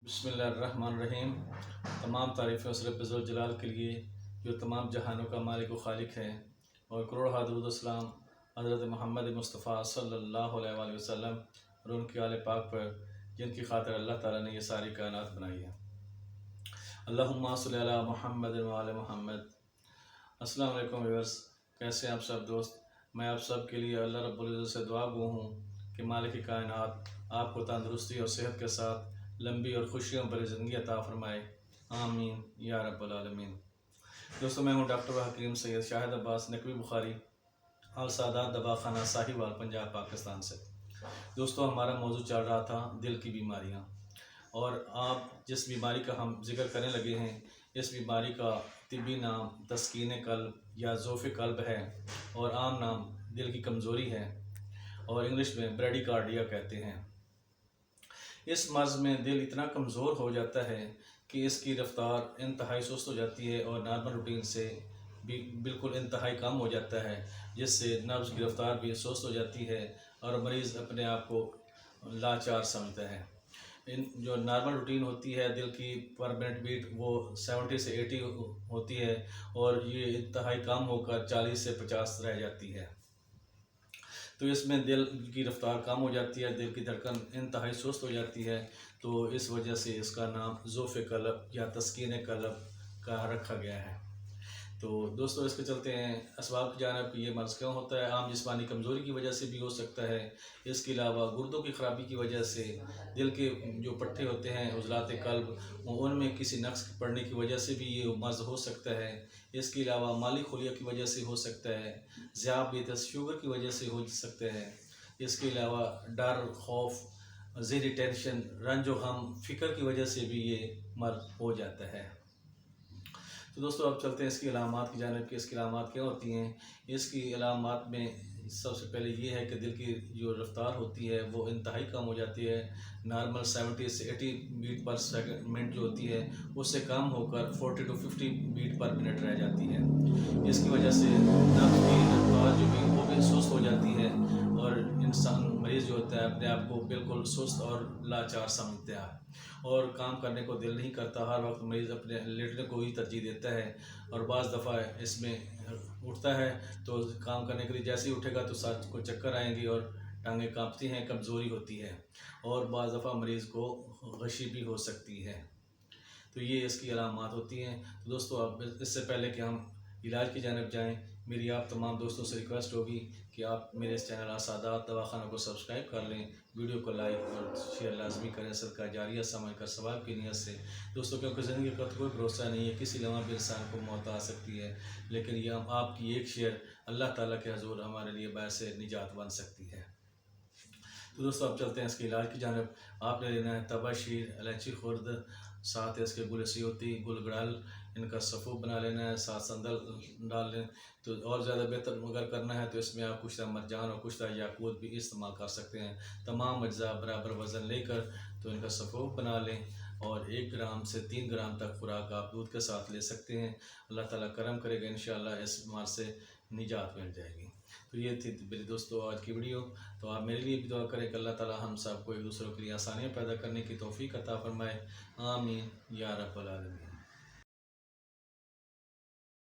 बिस्मिल्लाहिर्रहमानिर्रहीम। तमाम तारीफ़ें उस रब ज़ुल के लिए जो तमाम जहानों का मालिक व खालिक है, और करोड़ दुरूद सलाम हज़रत मोहम्मद मुस्तफ़ा सल्लल्लाहु अलैहि वसल्लम और उनके आले पाक पर जिनकी खातिर अल्लाह ताला ने ये सारी कायनात बनाई है। अल्लाहुम्मा सल्लि अला मुहम्मद व आले मुहम्मद। अस्सलाम वालेकुम व्यूअर्स, कैसे हैं आप सब दोस्त। मैं आप सब के लिए अल्लाह रब्बुल इज़्ज़त से दुआ गो हूँ कि मालिक कायनात आपको तंदुरुस्ती और सेहत के साथ लंबी और खुशियों भरी ज़िंदगी अता फरमाए। आमीन या रब्बल आलमीन। दोस्तों, मैं हूँ डॉक्टर हकीम सैयद शाहिद अब्बास नकवी बुखारी, अल सादात दवाखाना साहिवाल, पंजाब, पाकिस्तान से। दोस्तों, हमारा मौजू चल रहा था दिल की बीमारियाँ, और आप जिस बीमारी का हम जिक्र करने लगे हैं, इस बीमारी का तिब्बी नाम तस्कीन कल्ब या ज़ोफ़ कल्ब है, और आम नाम दिल की कमज़ोरी है, और इंग्लिश में ब्रेडिकार्डिया कहते हैं। इस मर्ज़ में दिल इतना कमज़ोर हो जाता है कि इसकी रफ़्तार इंतहाई सुस्त हो जाती है और नॉर्मल रूटीन से भी बिल्कुल इंतहाई कम हो जाता है, जिससे नब्ज़ की रफ़्तार भी सुस्त हो जाती है और मरीज़ अपने आप को लाचार समझता है। इन जो नॉर्मल रूटीन होती है दिल की पर मिनट बीट, वो 70 से 80 होती है, और ये इंतहाई कम होकर 40 से 50 रह जाती है। तो इसमें दिल की रफ़्तार कम हो जाती है, दिल की धड़कन इंतहाई सुस्त हो जाती है। तो इस वजह से इसका नाम ज़ोफ़ कल्ब या तस्कीन कल्ब का रखा गया है। तो दोस्तों, इसके चलते हैं असबाब की जानिब कि ये मर्ज़ क्यों होता है। आम जिस्मानी कमज़ोरी की वजह से भी हो सकता है। इसके अलावा गुर्दों की ख़राबी की वजह से दिल के जो पट्टे होते हैं उज़लात कल्ब, उनमें किसी नक्स पड़ने की वजह से भी ये मर्ज़ हो सकता है। इसके अलावा माली खुलिया की वजह से हो सकता है, ज़ियाबतीस शुगर की वजह से हो सकता है। इसके अलावा डर, खौफ, ज़हनी टेंशन, रंज व गम, फ़िक्र की वजह से भी ये मर्ज़ हो जाता है। तो दोस्तों, अब चलते हैं इसकी अलामात की जानिब कि इसकी अलामात क्या होती हैं। इसकी अलामात में सबसे पहले ये है कि दिल की जो रफ़्तार होती है वो इंतहाई कम हो जाती है। नॉर्मल 70 से 80 बीट पर मिनट जो होती है, उससे कम होकर 40 to 50 बीट पर मिनट रह जाती है। इसकी वजह से नब्ज़ की रफ़्तार जो भी वो भी सुस्त हो जाती है, और इंसान मरीज़ जो होता है अपने आप को बिल्कुल सुस्त और लाचार समझता है, और काम करने को दिल नहीं करता। हर वक्त मरीज़ अपने लेटने को ही तरजीह देता है, और बाज़ दफ़ा इसमें उठता है तो काम करने के लिए जैसे ही उठेगा तो साथ को चक्कर आएंगी और टांगें कांपती हैं, कमज़ोरी होती है, और बाज़ दफ़ा मरीज़ को गशी भी हो सकती है। तो ये इसकी अलामात होती हैं। तो दोस्तों, अब इससे पहले कि हम इलाज की जानिब जाएँ, मेरी आप तमाम दोस्तों से रिक्वेस्ट होगी कि आप मेरे इस चैनल सादात दवाखाना को सब्सक्राइब कर लें, वीडियो को लाइक और शेयर लाजमी करें, सदका जारिया समझ कर सवाब की नीयत से। दोस्तों, क्योंकि ज़िंदगी का कोई भरोसा नहीं है, किसी लम्हा भी इंसान को मौत आ सकती है, लेकिन ये आपकी एक शेयर अल्लाह ताला के हज़ूर हमारे लिए बायस निजात बन सकती है। तो दोस्तों, अब चलते हैं इसके इलाज की जानिब। आपने लेना है तबाशीर, इलायची खुर्द, साथ है इसके गुल सियोती, गुल गड़ल, इनका सफ़ूफ बना लेना है, साथ संदल डाल लें। तो और ज़्यादा बेहतर अगर करना है तो इसमें आप कुछ मरजान और कुछ याकूत भी इस्तेमाल कर सकते हैं। तमाम अज्जा बराबर वज़न लेकर तो इनका सफ़ूफ बना लें, और 1 ग्राम से 3 ग्राम तक खुराक आप दूध के साथ ले सकते हैं। अल्लाह ताला करम करेगा, इंशाअल्लाह इस बीमार से निजात मिल जाएगी। तो ये थी मेरे दोस्तों आज की वीडियो। तो आप मेरे लिए भी दुआ करें कि अल्लाह ताला हम सबको एक दूसरों के लिए आसानियाँ पैदा करने की तौफ़ीक अता फ़रमाए। आमीन या रब्बल आलमीन।